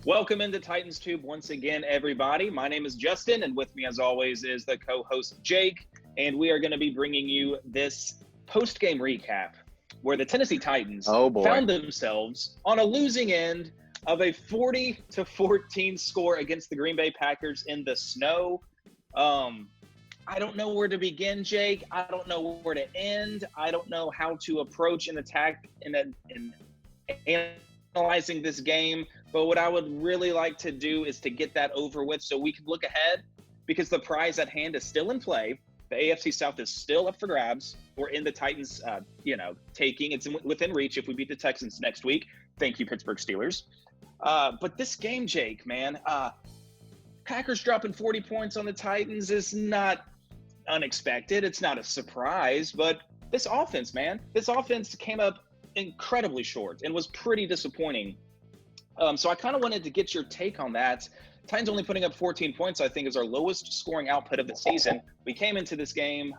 Welcome into Titans Tube once again, everybody. My name is Justin, and with me, as always, is the co-host Jake. And we are going to be bringing you this post-game recap where the Tennessee Titans found themselves on a losing end of a 40-14 score against the Green Bay Packers in the snow. I don't know where to begin, Jake. I don't know where to end. I don't know how to approach an attack in analyzing this game. But what I would really like to do is to get that over with so we can look ahead, because the prize at hand is still in play. The AFC South is still up for grabs. We're in the Titans, taking. It's within reach if we beat the Texans next week. Thank you, Pittsburgh Steelers. But this game, Jake, man, Packers dropping 40 points on the Titans is not unexpected. It's not a surprise. But this offense came up incredibly short and was pretty disappointing. So I kind of wanted to get your take on that. Titans only putting up 14 points, I think, is our lowest scoring output of the season. We came into this game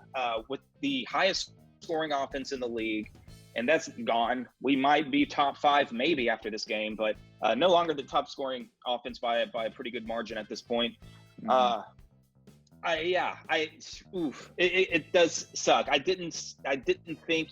with the highest scoring offense in the league, and that's gone. We might be top 5 maybe after this game, but no longer the top scoring offense by a pretty good margin at this point. It does suck. I didn't think,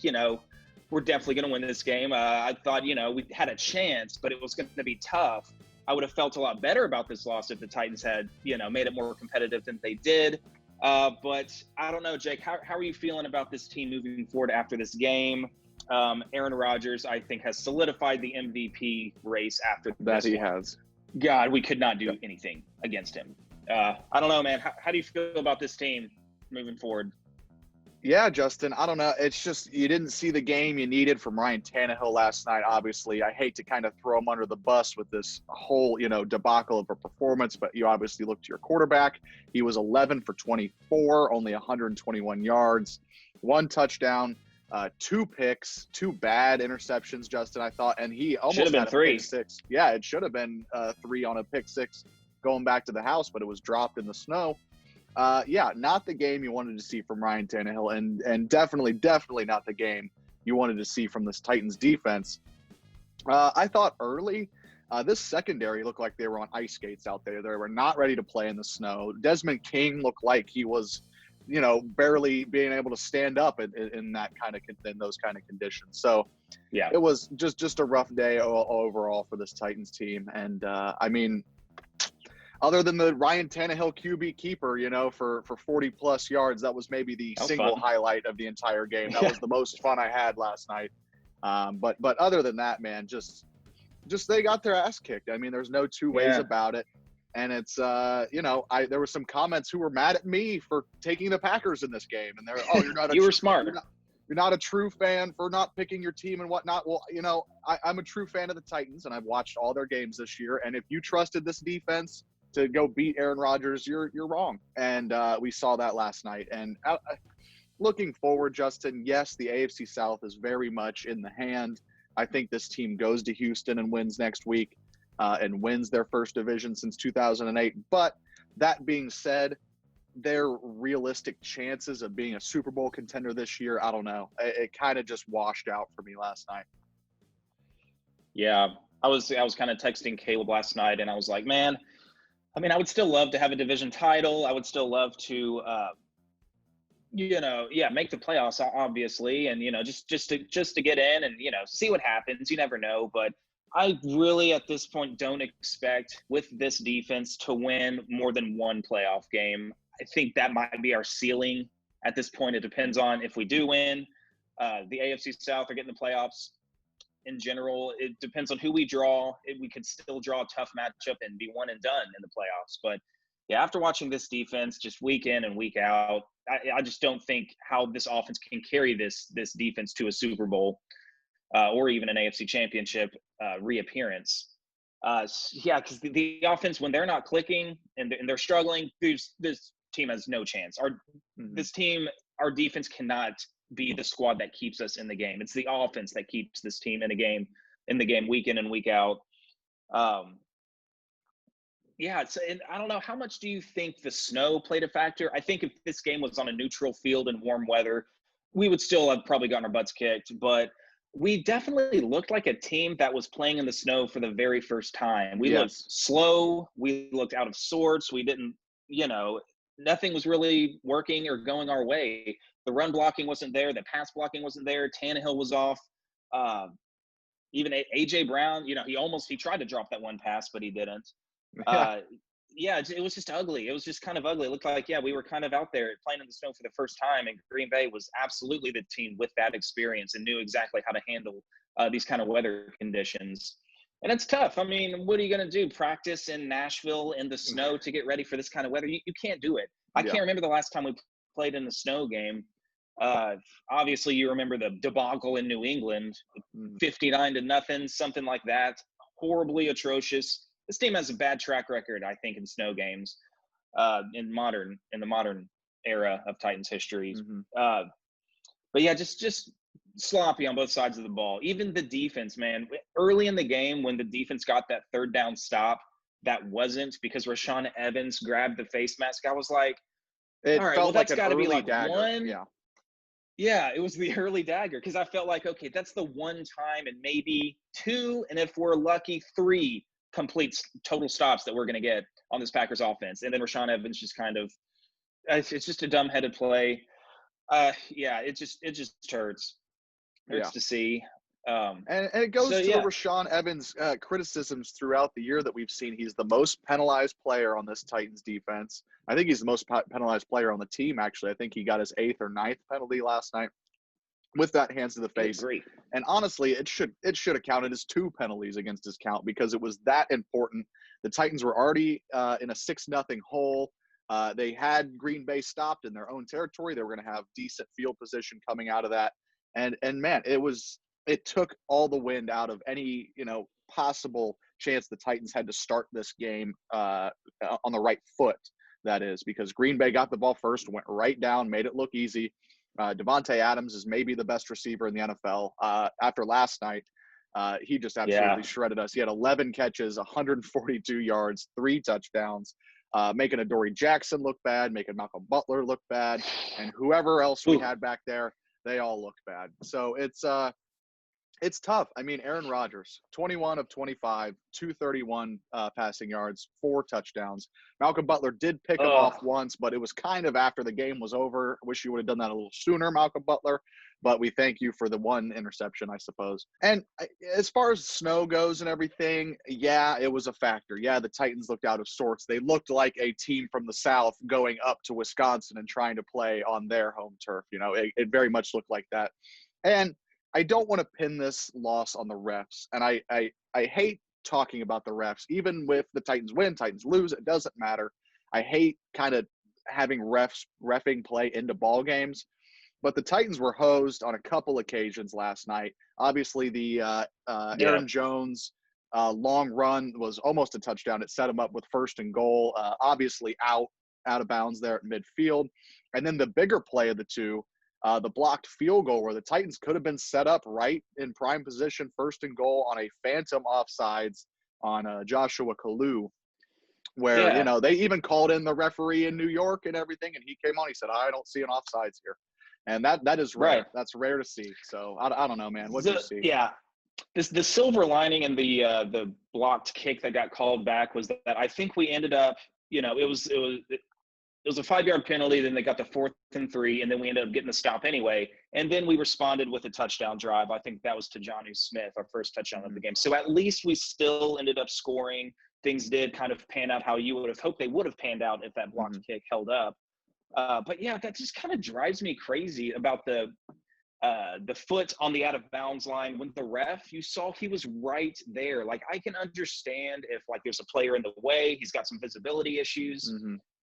we're definitely going to win this game. I thought, we had a chance, but it was going to be tough. I would have felt a lot better about this loss if the Titans had, made it more competitive than they did. But I don't know, Jake, how are you feeling about this team moving forward after this game? Aaron Rodgers, I think, has solidified the MVP race after that. He one. has. God, we could not do anything against him. I don't know, man. How do you feel about this team moving forward? Yeah, Justin, I don't know. It's just you didn't see the game you needed from Ryan Tannehill last night, obviously. I hate to kind of throw him under the bus with this whole, debacle of a performance, but you obviously look to your quarterback. He was 11 for 24, only 121 yards, 1 touchdown, 2 picks, 2 bad interceptions, Justin, I thought. And he almost had a 3. pick 6. Yeah, it should have been 3 on a pick 6 going back to the house, but it was dropped in the snow. Not the game you wanted to see from Ryan Tannehill, and definitely not the game you wanted to see from this Titans defense. I thought early, this secondary looked like they were on ice skates out there. They were not ready to play in the snow. Desmond King looked like he was, barely being able to stand up in those kind of conditions. So, yeah, it was just a rough day overall for this Titans team. And other than the Ryan Tannehill QB keeper, for 40 plus yards, that was maybe the single highlight of the entire game. That was the most fun I had last night. But other than that, man, just they got their ass kicked. I mean, there's no two ways about it. And it's, there were some comments who were mad at me for taking the Packers in this game. And they're, you're not you were smart. You're not a true fan for not picking your team and whatnot. Well, I'm a true fan of the Titans, and I've watched all their games this year. And if you trusted this defense to go beat Aaron Rodgers, you're wrong. And we saw that last night. And looking forward, Justin, yes, the AFC South is very much in the hand. I think this team goes to Houston and wins next week and wins their first division since 2008. But that being said, their realistic chances of being a Super Bowl contender this year, I don't know. It kind of just washed out for me last night. Yeah, I was kind of texting Caleb last night, and I was like, man, I would still love to have a division title. I would still love to, make the playoffs, obviously, and just to get in and see what happens. You never know, but I really at this point don't expect with this defense to win more than one playoff game. I think that might be our ceiling at this point. It depends on if we do win. The AFC South are getting the playoffs. In general, it depends on who we draw. We could still draw a tough matchup and be one and done in the playoffs. But yeah, after watching this defense just week in and week out, I just don't think how this offense can carry this defense to a Super Bowl or even an AFC Championship reappearance. Because the offense, when they're not clicking and they're struggling, this team has no chance. Our defense cannot be the squad that keeps us in the game. It's the offense that keeps this team in the game week in and week out. And I don't know, how much do you think the snow played a factor? I think if this game was on a neutral field in warm weather, we would still have probably gotten our butts kicked. But We definitely looked like a team that was playing in the snow for the very first time. We looked Yes. slow. We looked out of sorts. We didn't, you know, nothing was really working or going our way. The run blocking wasn't there. The pass blocking wasn't there. Tannehill was off. Uh, Even AJ Brown, he tried to drop that one pass, but he didn't. Yeah. Uh, yeah, it was just ugly. It was just kind of ugly. It looked like, yeah, we were kind of out there playing in the snow for the first time, and Green Bay was absolutely the team with that experience and knew exactly how to handle these kind of weather conditions. And it's tough. I mean, what are you going to do? Practice in Nashville in the snow to get ready for this kind of weather? You can't do it. I Yeah. can't remember the last time we played in the snow game. Uh, Obviously, you remember the debacle in New England, Mhm. 59-0, something like that. Horribly atrocious. This team has a bad track record, I think, in snow games in the modern era of Titans history. Mhm. Uh, but yeah, just sloppy on both sides of the ball. Even the defense, man. Early in the game, when the defense got that third down stop, that wasn't because Rashawn Evans grabbed the face mask. I was like, It all right, well, felt like that's an got to be early like dagger. one. Yeah. Yeah, it was the early dagger because I felt like, okay, that's the one time and maybe two, and if we're lucky, three complete total stops that we're going to get on this Packers offense. And then Rashawn Evans just kind of, it's just a dumb-headed play. Yeah, it just hurts. Yeah. Hurts to see. Um, And it so goes to the yeah, Rashawn Evans criticisms throughout the year that we've seen. He's the most penalized player on this Titans defense. I think he's the most penalized player on the team, actually. I think he got his 8th or 9th penalty last night with that hands to the good face. grief. And honestly, it should have counted as 2 penalties against his count because it was that important. The Titans were already in a 6-0 hole. They had Green Bay stopped in their own territory. They were going to have decent field position coming out of that. And man, it took all the wind out of any possible chance the Titans had to start this game on the right foot. That is because Green Bay got the ball first, went right down, made it look easy. Devontae Adams is maybe the best receiver in the NFL. After last night, he just absolutely Yeah. shredded us. He had 11 catches, 142 yards, 3 touchdowns, making Adoree Jackson look bad, making Malcolm Butler look bad, and whoever else we Ooh. had back there, they all looked bad. So it's tough. I mean, Aaron Rodgers, 21 of 25, 231 passing yards, 4 touchdowns. Malcolm Butler did pick him off once, but it was kind of after the game was over. Wish you would have done that a little sooner, Malcolm Butler. But we thank you for the 1 interception, I suppose. And as far as snow goes and everything, yeah, it was a factor. Yeah, the Titans looked out of sorts. They looked like a team from the South going up to Wisconsin and trying to play on their home turf. It very much looked like that. And I don't want to pin this loss on the refs, and I hate talking about the refs. Even with the Titans win, Titans lose, it doesn't matter. I hate kind of having reffing play into ball games, but the Titans were hosed on a couple occasions last night. Obviously, the Yeah. Aaron Jones long run was almost a touchdown. It set him up with 1st and goal, obviously out of bounds there at midfield. And then the bigger play of the two, the blocked field goal where the Titans could have been set up right in prime position, 1st and goal on a phantom offsides on Joshua Kalu, where, Yeah. they even called in the referee in New York and everything, and he came on, he said, I don't see an offsides here. And that is rare. Right. That's rare to see. So I don't know, man. What did you see? Yeah. The silver lining in the blocked kick that got called back was that I think we ended up, it was a 5-yard penalty. Then they got the 4th and 3, and then we ended up getting the stop anyway. And then we responded with a touchdown drive. I think that was to Jonnu Smith, our first touchdown of the game. So at least we still ended up scoring. Things did kind of pan out how you would have hoped they would have panned out if that blocked kick held up. But yeah, that just kind of drives me crazy about the foot on the out of bounds line. When the ref, you saw he was right there. Like, I can understand if like there's a player in the way, he's got some visibility issues.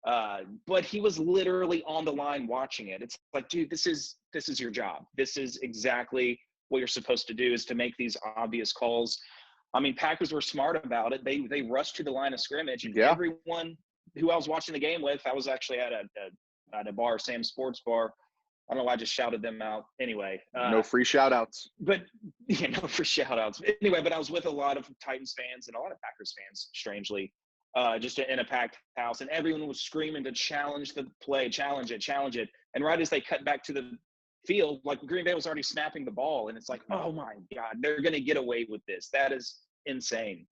But he was literally on the line watching it. It's like, dude, this is your job. This is exactly what you're supposed to do, is to make these obvious calls. I mean, Packers were smart about it. They rushed to the line of scrimmage, and everyone who I was watching the game with, I was actually at a bar, Sam's Sports Bar. I don't know why I just shouted them out. Anyway. No free shout-outs. But, no free shout-outs. Anyway, but I was with a lot of Titans fans and a lot of Packers fans, strangely, just in a packed house. And everyone was screaming to challenge the play, challenge it. And right as they cut back to the field, like Green Bay was already snapping the ball, and it's like, oh my God, they're going to get away with this. That is insane.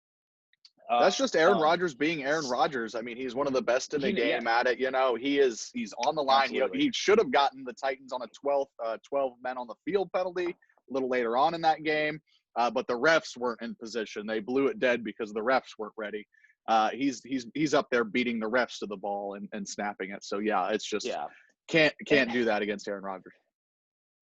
That's just Aaron Rodgers being Aaron Rodgers. I mean, he's one of the best in the game at it. He's on the line. He should have gotten the Titans on a 12 men on the field penalty a little later on in that game. But the refs weren't in position. They blew it dead because the refs weren't ready. He's up there beating the refs to the ball and snapping it. So yeah, it's just can't do that against Aaron Rodgers.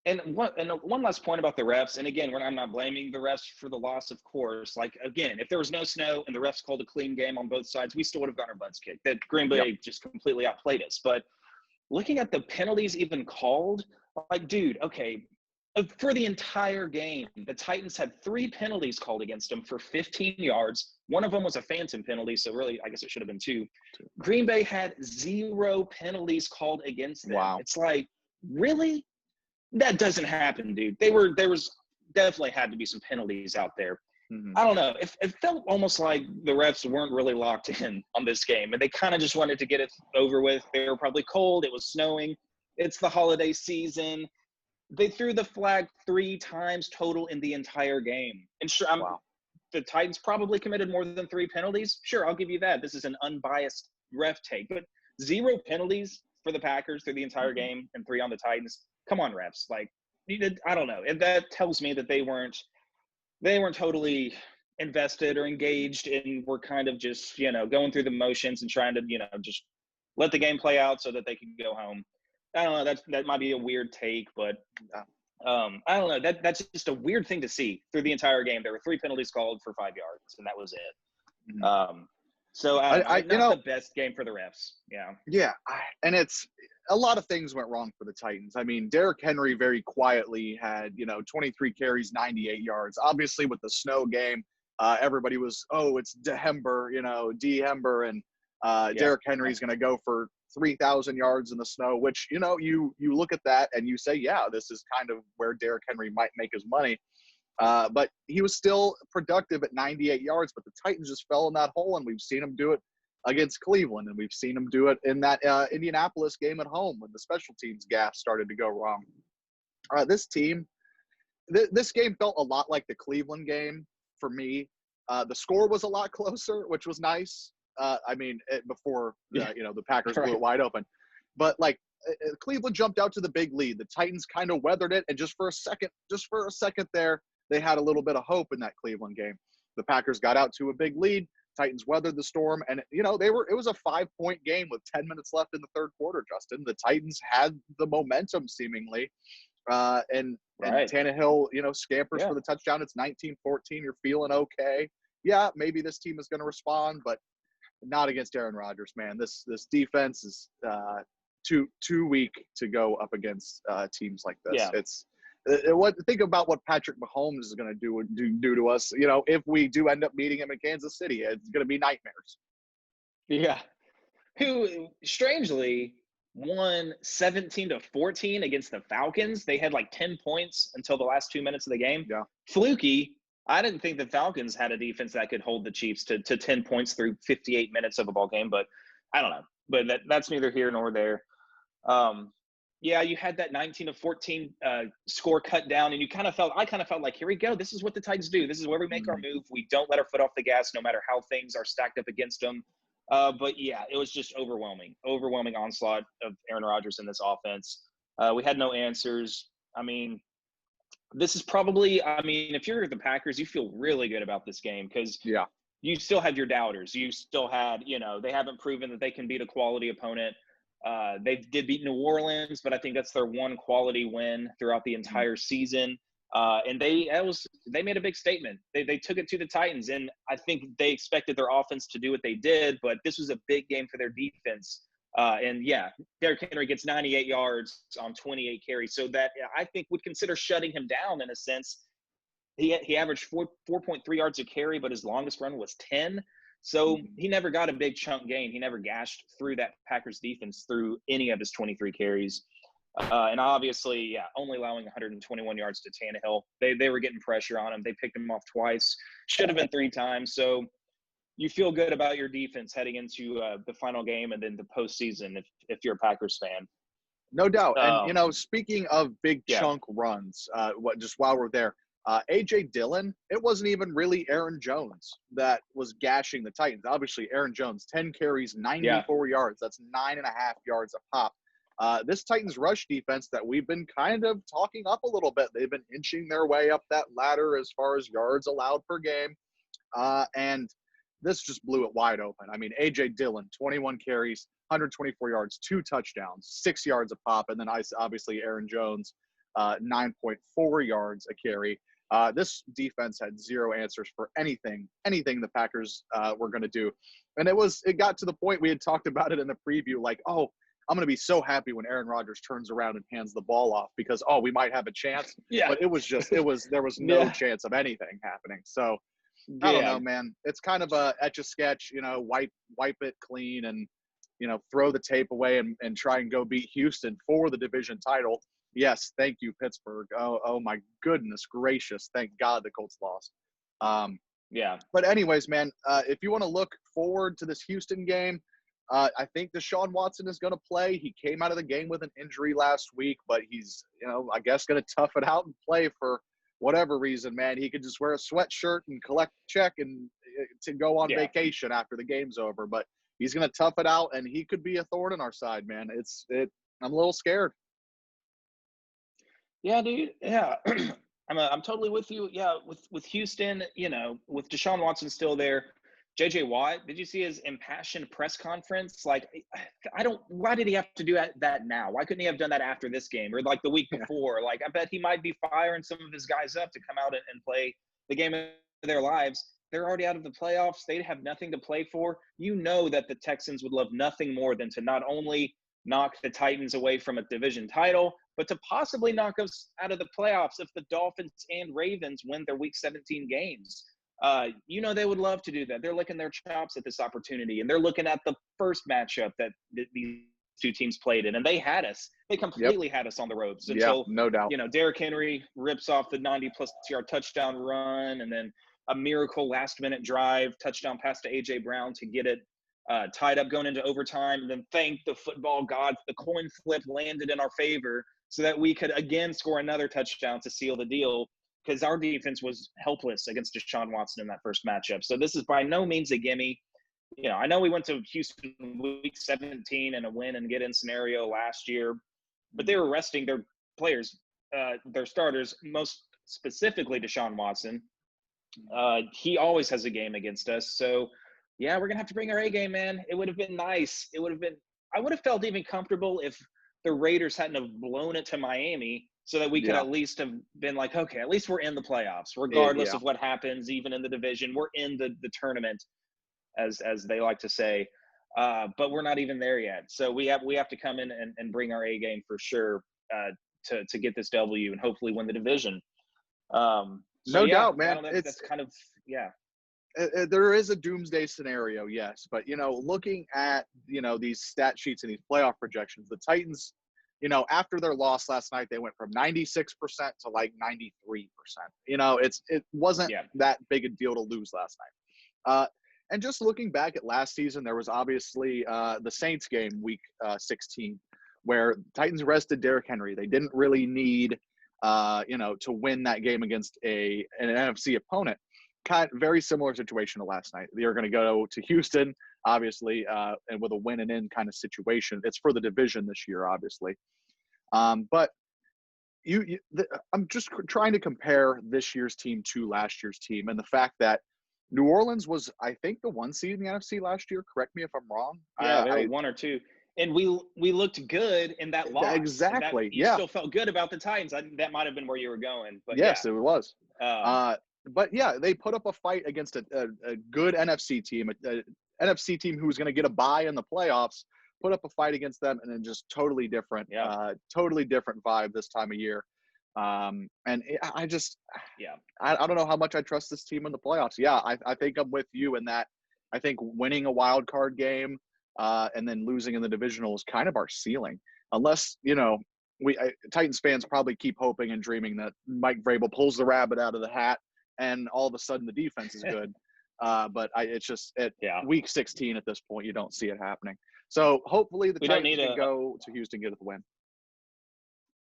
And one last point about the refs, and again, I'm not blaming the refs for the loss, of course. Like, again, if there was no snow and the refs called a clean game on both sides, we still would have gotten our butts kicked. That Green Bay just completely outplayed us. But looking at the penalties even called, like, dude, okay, for the entire game, the Titans had 3 penalties called against them for 15 yards. One of them was a phantom penalty, so really, I guess it should have been 2. Green Bay had 0 penalties called against them. Wow. It's like, really? That doesn't happen, dude. There was definitely had to be some penalties out there. Mm-hmm. I don't know. It felt almost like the refs weren't really locked in on this game, and they kind of just wanted to get it over with. They were probably cold. It was snowing. It's the holiday season. They threw the flag 3 times total in the entire game. And sure, the Titans probably committed more than 3 penalties. Sure, I'll give you that. This is an unbiased ref take. But 0 penalties for the Packers through the entire game and 3 on the Titans. Come on, refs. Like, I don't know. That tells me that they weren't totally invested or engaged and were kind of just, going through the motions and trying to, just let the game play out so that they could go home. I don't know. That might be a weird take, but I don't know. That's just a weird thing to see through the entire game. There were 3 penalties called for 5 yards, and that was it. Mm-hmm. So not the best game for the refs. Yeah. Yeah, and it's a lot of things went wrong for the Titans. I mean, Derrick Henry very quietly had 23 carries, 98 yards. Obviously, with the snow game, everybody was it's Dehember, Dehember, and Derrick Henry's going to go for 3,000 yards in the snow. Which you look at that and you say, yeah, this is kind of where Derrick Henry might make his money. But he was still productive at 98 yards, but the Titans just fell in that hole, and we've seen him do it against Cleveland, and we've seen him do it in that Indianapolis game at home when the special teams gaff started to go wrong. This team, this game felt a lot like the Cleveland game for me. The score was a lot closer, which was nice. Before the Packers blew it wide open, but Cleveland jumped out to the big lead. The Titans kind of weathered it, and just for a second there, they had a little bit of hope in that Cleveland game. The Packers got out to a big lead. Titans weathered the storm, and it was a 5-point game with 10 minutes left in the third quarter. Justin, the Titans had the momentum seemingly, and Tannehill scampers for the touchdown. It's 19-14. You're feeling okay. Yeah, maybe this team is going to respond, but not against Aaron Rodgers, man. This defense is too weak to go up against teams like this. Yeah. It's think about what Patrick Mahomes is going to do to us. If we do end up meeting him in Kansas City, it's going to be nightmares. Yeah. Who strangely won 17-14 against the Falcons. They had 10 points until the last 2 minutes of the game. Yeah. Fluky. I didn't think the Falcons had a defense that could hold the Chiefs to 10 points through 58 minutes of a ball game, but I don't know. But that's neither here nor there. Yeah, you had that 19-14 score cut down, and I kind of felt like, here we go. This is what the Titans do. This is where we make our move. We don't let our foot off the gas, no matter how things are stacked up against them. But yeah, it was just overwhelming onslaught of Aaron Rodgers in this offense. We had no answers. I mean, this is probably, if you're the Packers, you feel really good about this game because you still have your doubters. You still had, they haven't proven that they can beat a quality opponent. They did beat New Orleans, but I think that's their one quality win throughout the entire season. And they made a big statement. They took it to the Titans, and I think they expected their offense to do what they did, but this was a big game for their defense. And yeah, Derrick Henry gets 98 yards on 28 carries. So that I think would consider shutting him down in a sense. He averaged 4.3 yards a carry, but his longest run was 10. So he never got a big chunk gain. He never gashed through that Packers defense through any of his 23 carries. And obviously, only allowing 121 yards to Tannehill. They were getting pressure on him. They picked him off twice. Should have been 3 times. So you feel good about your defense heading into the final game and then the postseason if you're a Packers fan. No doubt. And, Um, speaking of big yeah, chunk runs, just while we're there, A.J. Dillon, it wasn't even really Aaron Jones that was gashing the Titans. Obviously, Aaron Jones, 10 carries, yeah, 94 yards. That's 9.5 yards a pop. This Titans rush defense that we've been kind of talking up a little bit, they've been inching their way up that ladder as far as yards allowed per game. And this just blew it wide open. I mean, A.J. Dillon, 21 carries, 124 yards, 2 touchdowns, 6 yards a pop. And then obviously Aaron Jones, 9.4 yards a carry. This defense had zero answers for anything the Packers were going to do. And it got to the point we had talked about it in the preview, like, oh, I'm going to be so happy when Aaron Rodgers turns around and hands the ball off because, oh, we might have a chance. yeah, But there was no yeah, chance of anything happening. So I don't yeah. know, man. It's kind of a etch a sketch, wipe it clean and, throw the tape away and try and go beat Houston for the division title. Yes, thank you, Pittsburgh. Oh my goodness gracious. Thank God the Colts lost. Um, Yeah. but anyways, man, if you want to look forward to this Houston game, I think Deshaun Watson is going to play. He came out of the game with an injury last week, but he's, I guess going to tough it out and play for whatever reason, man. He could just wear a sweatshirt and collect a check and to go on Yeah. vacation after the game's over. But he's going to tough it out, and he could be a thorn in our side, man. I'm a little scared. Yeah, dude. Yeah. I'm totally with you. Yeah, with Houston, with Deshaun Watson still there, JJ Watt, did you see his impassioned press conference? Like, I don't. Why did he have to do that now? Why couldn't he have done that after this game or like the week Yeah. before? Like, I bet he might be firing some of his guys up to come out and play the game of their lives. They're already out of the playoffs. They have nothing to play for. You know that the Texans would love nothing more than to not only knock the Titans away from a division title, but to possibly knock us out of the playoffs if the Dolphins and Ravens win their Week 17 games. They would love to do that. They're licking their chops at this opportunity, and they're looking at the first matchup that these two teams played in, and they had us. They Yep. completely had us on the ropes Yeah, until, no doubt. Derrick Henry rips off the 90-plus yard touchdown run, and then a miracle last-minute drive touchdown pass to A.J. Brown to get it tied up going into overtime, and then thank the football gods. The coin flip landed in our favor so that we could again score another touchdown to seal the deal because our defense was helpless against Deshaun Watson in that first matchup. So this is by no means a gimme. I know we went to Houston Week 17 and a win and get in scenario last year, but they were resting their players, their starters, most specifically Deshaun Watson. He always has a game against us. So, yeah, we're going to have to bring our A game, man. It would have been nice. I would have felt even comfortable if the Raiders hadn't have blown it to Miami so that we could Yeah. at least have been like, okay, at least we're in the playoffs, regardless Yeah. of what happens, even in the division. We're in the tournament, as they like to say. But we're not even there yet. So we have to come in and bring our A game for sure to get this W and hopefully win the division. So No yeah, doubt, man. that's kind of yeah. There is a doomsday scenario, yes, but looking at these stat sheets and these playoff projections, the Titans, after their loss last night, they went from 96% to like 93%. It wasn't Yeah. that big a deal to lose last night. And just looking back at last season, there was obviously the Saints game, week 16, where Titans rested Derrick Henry. They didn't really need to win that game against an NFC opponent. Very similar situation to last night. They're going to go to Houston, obviously, and with a win and in kind of situation. It's for the division this year, obviously. But I'm just trying to compare this year's team to last year's team, and the fact that New Orleans was, I think, the 1 seed in the NFC last year. Correct me if I'm wrong. Yeah, they were 1 or 2. And we looked good in that loss. Exactly. You still felt good about the Titans. That might have been where you were going. But yes, yeah. it was. Um, But yeah, they put up a fight against a good NFC team, an NFC team who was going to get a bye in the playoffs. Put up a fight against them, and then just totally different vibe this time of year. And I just, I don't know how much I trust this team in the playoffs. Yeah, I think I'm with you in that. I think winning a wild card game and then losing in the divisional is kind of our ceiling, unless Titans fans probably keep hoping and dreaming that Mike Vrabel pulls the rabbit out of the hat and all of a sudden the defense is good. But it's just at week 16 at this point, you don't see it happening. So hopefully the Titans can go to Houston, get the win.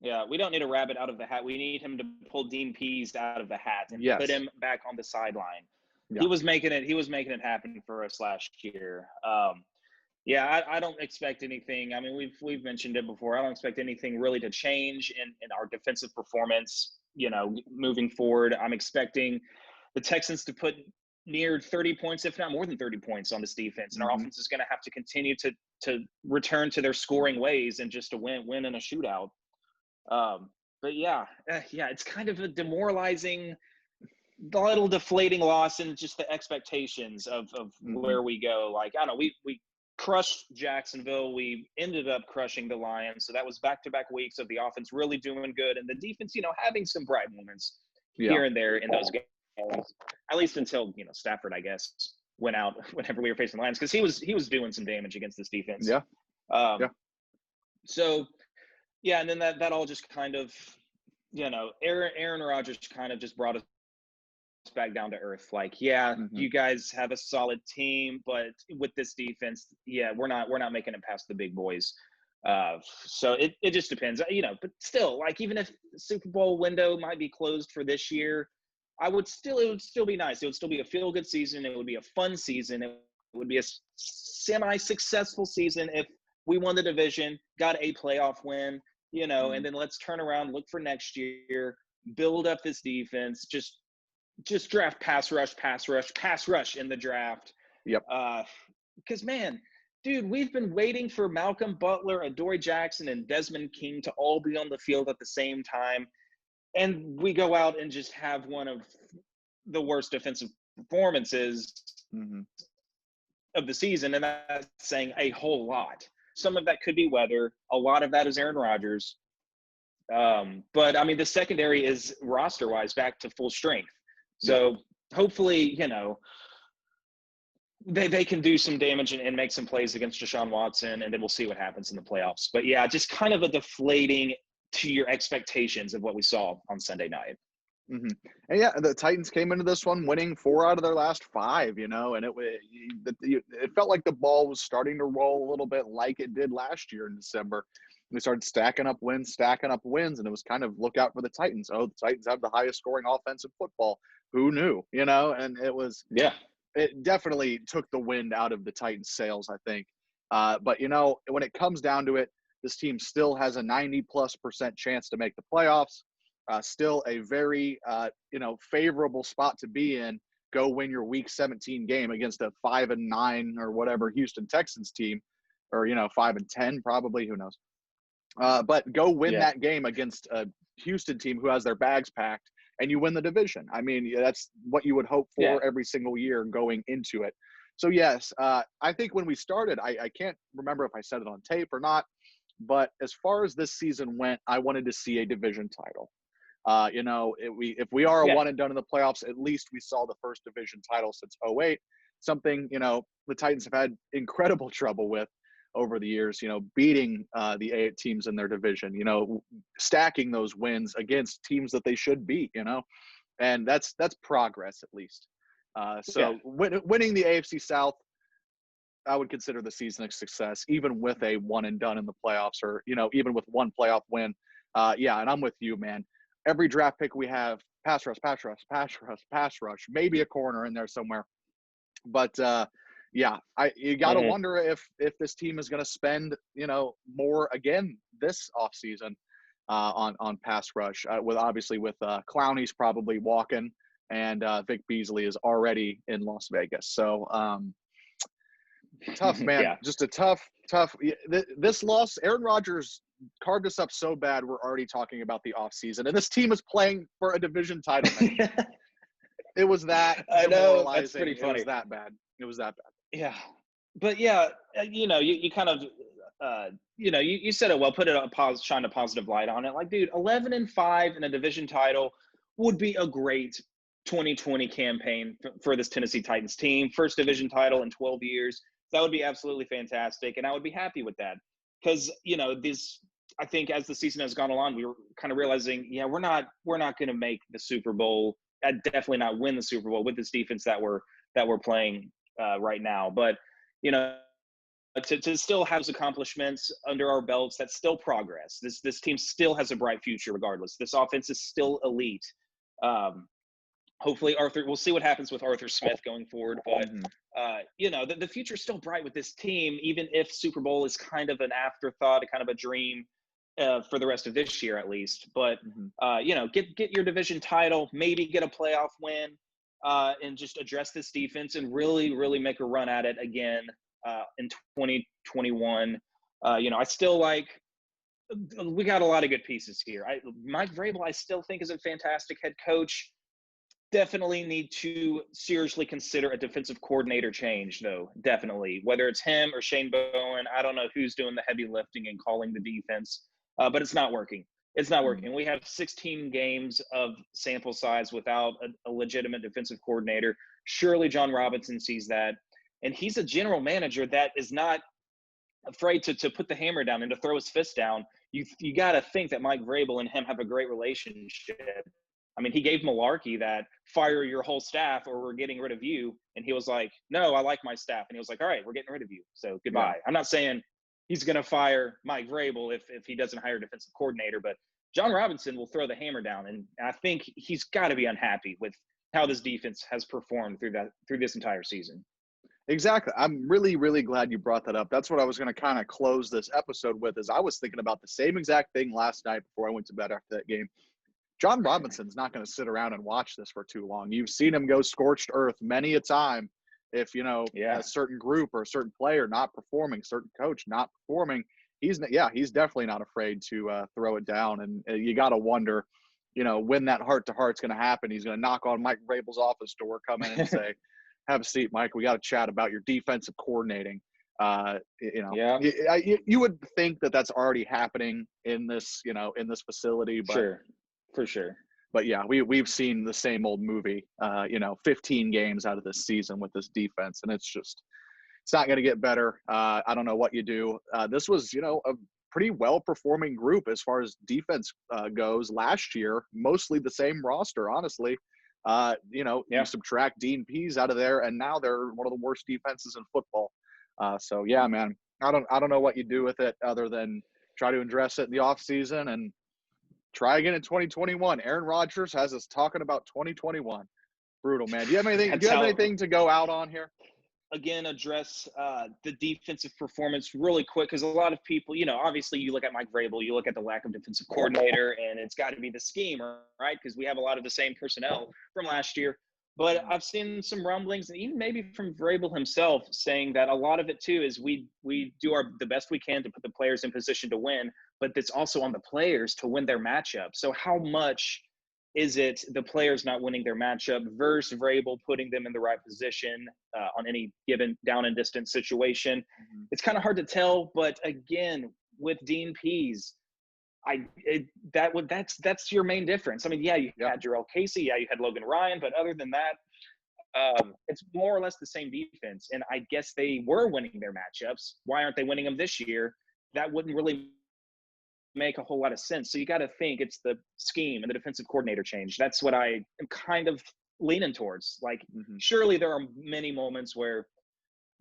Yeah, we don't need a rabbit out of the hat. We need him to pull Dean Pease out of the hat and put Yes. him back on the sideline. Yeah. He was making it. He was making it happen for us last year. Yeah, I don't expect anything. I mean, we've mentioned it before. I don't expect anything really to change in our defensive performance. Moving forward, I'm expecting the Texans to put near 30 points, if not more than 30 points, on this defense, and our offense is going to have to continue to return to their scoring ways and just to win in a shootout. But yeah, it's kind of a demoralizing, little deflating loss and just the expectations of where we go. Like, I don't know, we crushed Jacksonville. We ended up crushing the Lions. So that was back-to-back weeks of the offense really doing good and the defense, having some bright moments Yeah. here and there in those games, at least until, Stafford, I guess, went out whenever we were facing the Lions, because he was doing some damage against this defense. Yeah. Yeah. So, yeah, and then that all just kind of, Aaron Rodgers kind of just brought us back down to earth. Like, you guys have a solid team, but with this defense, we're not making it past the big boys. So it just depends, but still, like, even if the Super Bowl window might be closed for this year, it would still be nice. It would still be a feel-good season. It would be a fun season. It would be a semi-successful season if we won the division, got a playoff win, and then let's turn around, look for next year, build up this defense, just draft pass rush in the draft. Yep. Because, man, dude, we've been waiting for Malcolm Butler, Adoree Jackson, and Desmond King to all be on the field at the same time. And we go out and just have one of the worst defensive performances of the season. And that's saying a whole lot. Some of that could be weather. A lot of that is Aaron Rodgers. But, I mean, the secondary is roster-wise back to full strength. So hopefully, they can do some damage and make some plays against Deshaun Watson, and then we'll see what happens in the playoffs. But, yeah, just kind of a deflating to your expectations of what we saw on Sunday night. And the Titans came into this one winning 4 out of their last 5, and it felt like the ball was starting to roll a little bit like it did last year in December. We started stacking up wins, and it was kind of look out for the Titans. Oh, the Titans have the highest scoring offense in football. Who knew, and it definitely took the wind out of the Titans' sails, I think. But, when it comes down to it, this team still has a 90+% chance to make the playoffs. Still a very, favorable spot to be in. Go win your Week 17 game against a 5-9 or whatever Houston Texans team, or 5-10 probably. Who knows? But go win that game against a Houston team who has their bags packed, and you win the division. I mean, that's what you would hope for every single year going into it. So, yes, I think when we started, I can't remember if I said it on tape or not, but as far as this season went, I wanted to see a division title. If we are a one and done in the playoffs, at least we saw the first division title since 2008, something, the Titans have had incredible trouble with over the years, beating the 8 teams in their division, stacking those wins against teams that they should beat, and that's progress at least. Winning the AFC South, I would consider the season a success, even with a one and done in the playoffs, or, even with one playoff win. And I'm with you, man. Every draft pick we have, pass rush, maybe a corner in there somewhere. But you got to wonder if this team is going to spend, more again this offseason on pass rush, with Clowney's probably walking, and Vic Beasley is already in Las Vegas. So tough, man. Just a tough. This loss, Aaron Rodgers carved us up so bad we're already talking about the offseason, and this team is playing for a division title. It was that. I know, that's pretty funny. It was that bad. Yeah, but you kind of you said it well. Put it on shine a positive light on it. Like, dude, 11-5 in a division title would be a great 2020 campaign for this Tennessee Titans team. First division title in 12 years. That would be absolutely fantastic, and I would be happy with that. Because, I think as the season has gone along, we were kind of realizing, we're not going to make the Super Bowl. Definitely not win the Super Bowl with this defense that we're playing right now. But, to still have those accomplishments under our belts, that's still progress. This team still has a bright future regardless. This offense is still elite. Um, Hopefully we'll see what happens with Arthur Smith going forward, but Mhm. the future is still bright with this team, even if Super Bowl is kind of an afterthought, kind of a dream for the rest of this year at least. But Mhm. get your division title, maybe get a playoff win, and just address this defense and really make a run at it again in 2021. I still like. We got a lot of good pieces here. Mike Vrabel, I still think is a fantastic head coach. Definitely need to seriously consider a defensive coordinator change, though. Definitely, whether it's him or Shane Bowen, I don't know who's doing the heavy lifting and calling the defense, but it's not working. It's not Mhm. working. We have 16 games of sample size without a legitimate defensive coordinator. Surely John Robinson sees that, and he's a general manager that is not afraid to put the hammer down and to throw his fist down. You got to think that Mike Vrabel and him have a great relationship. I mean, he gave Malarkey that fire your whole staff or we're getting rid of you. And he was like, no, I like my staff. And he was like, all right, we're getting rid of you. So Yeah. goodbye. I'm not saying he's going to fire Mike Vrabel if he doesn't hire a defensive coordinator, but John Robinson will throw the hammer down. And I think he's got to be unhappy with how this defense has performed through this entire season. Exactly. I'm really, really glad you brought that up. That's what I was going to kind of close this episode with. Is I was thinking about the same exact thing last night before I went to bed after that game. John Robinson's not going to sit around and watch this for too long. You've seen him go scorched earth many a time. If Yeah. a certain group or a certain player not performing, certain coach not performing, he's definitely not afraid to throw it down. And you got to wonder, when that heart to heart's going to happen. He's going to knock on Mike Vrabel's office door, come in and say, "Have a seat, Mike. We got to chat about your defensive coordinating." Yeah. You would think that that's already happening in this facility, but Sure. For sure. yeah, we've seen the same old movie, 15 games out of this season with this defense, and it's not going to get better. I don't know what you do. This was, a pretty well-performing group as far as defense goes last year, mostly the same roster, honestly. You subtract Dean Pease out of there, and now they're one of the worst defenses in football. So yeah, man, I don't know what you do with it other than try to address it in the offseason and try again in 2021. Aaron Rodgers has us talking about 2021. Brutal, man. Do you have anything to go out on here? Again, address the defensive performance really quick, because a lot of people, obviously you look at Mike Vrabel, you look at the lack of defensive coordinator, and it's got to be the scheme, right? Because we have a lot of the same personnel from last year. But I've seen some rumblings, and even maybe from Vrabel himself, saying that a lot of it too is we do the best we can to put the players in position to win, but it's also on the players to win their matchup. So how much is it the players not winning their matchup versus Vrabel putting them in the right position on any given down and distance situation? Mm-hmm. It's kind of hard to tell, but again, with Dean Pease, that's your main difference. I mean, yeah, you had Jarrell Casey, yeah, you had Logan Ryan, but other than that, it's more or less the same defense. And I guess they were winning their matchups. Why aren't they winning them this year? That wouldn't really make a whole lot of sense. So you got to think it's the scheme and the defensive coordinator change. That's what I am kind of leaning towards. Like, surely there are many moments where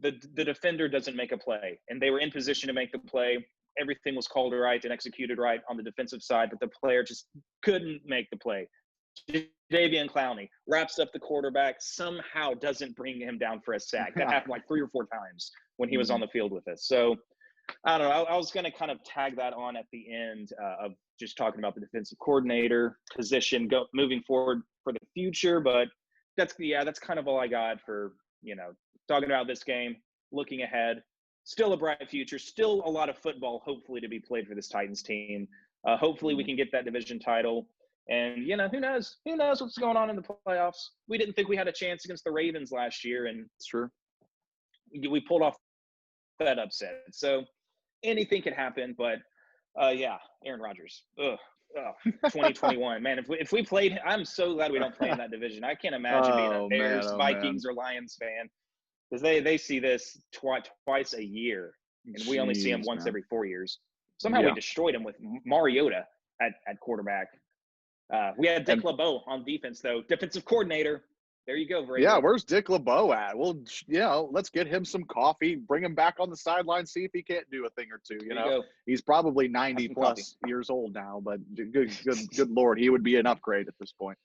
the defender doesn't make a play and they were in position to make the play. Everything was called right and executed right on the defensive side, but the player just couldn't make the play. Davian Clowney wraps up the quarterback, somehow doesn't bring him down for a sack. That happened like 3 or 4 times when he was on the field with us. So I don't know. I was going to kind of tag that on at the end of just talking about the defensive coordinator position moving forward for the future. But that's kind of all I got for, talking about this game, looking ahead. Still a bright future, still a lot of football, hopefully, to be played for this Titans team. Hopefully we can get that division title. And, who knows? Who knows what's going on in the playoffs? We didn't think we had a chance against the Ravens last year, and sure, we pulled off that upset. So anything could happen, but Aaron Rodgers. 2021, man. If we played, I'm so glad we don't play in that division. I can't imagine being a Bears, Vikings, or Lions fan, because they see this twice a year, and we only see him once every 4 years. Somehow we destroyed him with Mariota at quarterback. We had Dick LeBeau on defense, though, defensive coordinator. There you go, Vrabel. Yeah, where's Dick LeBeau at? Well, let's get him some coffee, bring him back on the sideline, see if he can't do a thing or two. There you go. He's probably 90 plus years old now, but good Lord, he would be an upgrade at this point.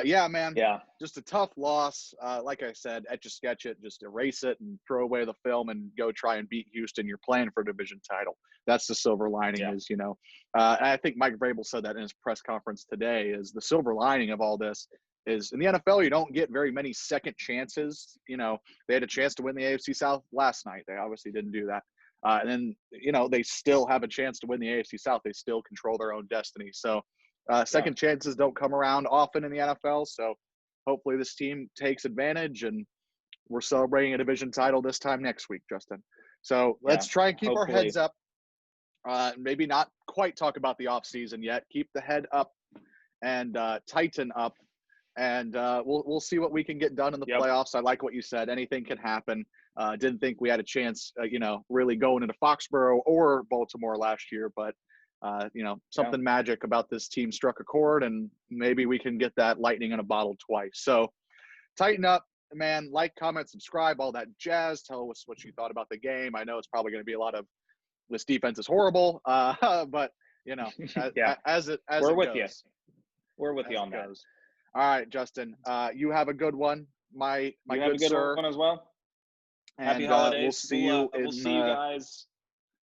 Yeah, man. Yeah. Just a tough loss. Like I said, etch a sketch it, just erase it and throw away the film and go try and beat Houston. You're playing for a division title. That's the silver lining is, and I think Mike Vrabel said that in his press conference today is the silver lining of all this is in the NFL, you don't get very many second chances. They had a chance to win the AFC South last night. They obviously didn't do that. And then, they still have a chance to win the AFC South. They still control their own destiny. So second chances don't come around often in the NFL. So hopefully this team takes advantage and we're celebrating a division title this time next week, Justin. So let's try and keep our heads up. Maybe not quite talk about the offseason yet. Keep the head up and tighten up. And we'll see what we can get done in the playoffs. I like what you said. Anything can happen. Didn't think we had a chance, really going into Foxborough or Baltimore last year. But, something magic about this team struck a chord, and maybe we can get that lightning in a bottle twice. So tighten up, man. Like, comment, subscribe, all that jazz. Tell us what you thought about the game. I know it's probably going to be a lot of this defense is horrible, but, as it We're with goes. you. We're with you on that. All right, Justin. You have a good one, my good sir. One as well. And, Happy holidays. We'll see you. We'll see you guys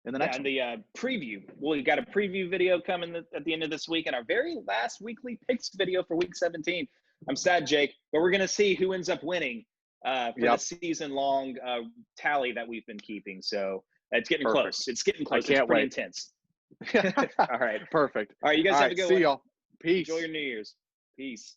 in the next one. the preview. We got a preview video coming at the end of this week, and our very last weekly picks video for Week 17. I'm sad, Jake, but we're gonna see who ends up winning for the season-long tally that we've been keeping. So it's getting close. It's getting close. It's pretty intense. All right. Perfect. All right, you guys have a good one. See y'all. Peace. Enjoy your New Year's. Peace.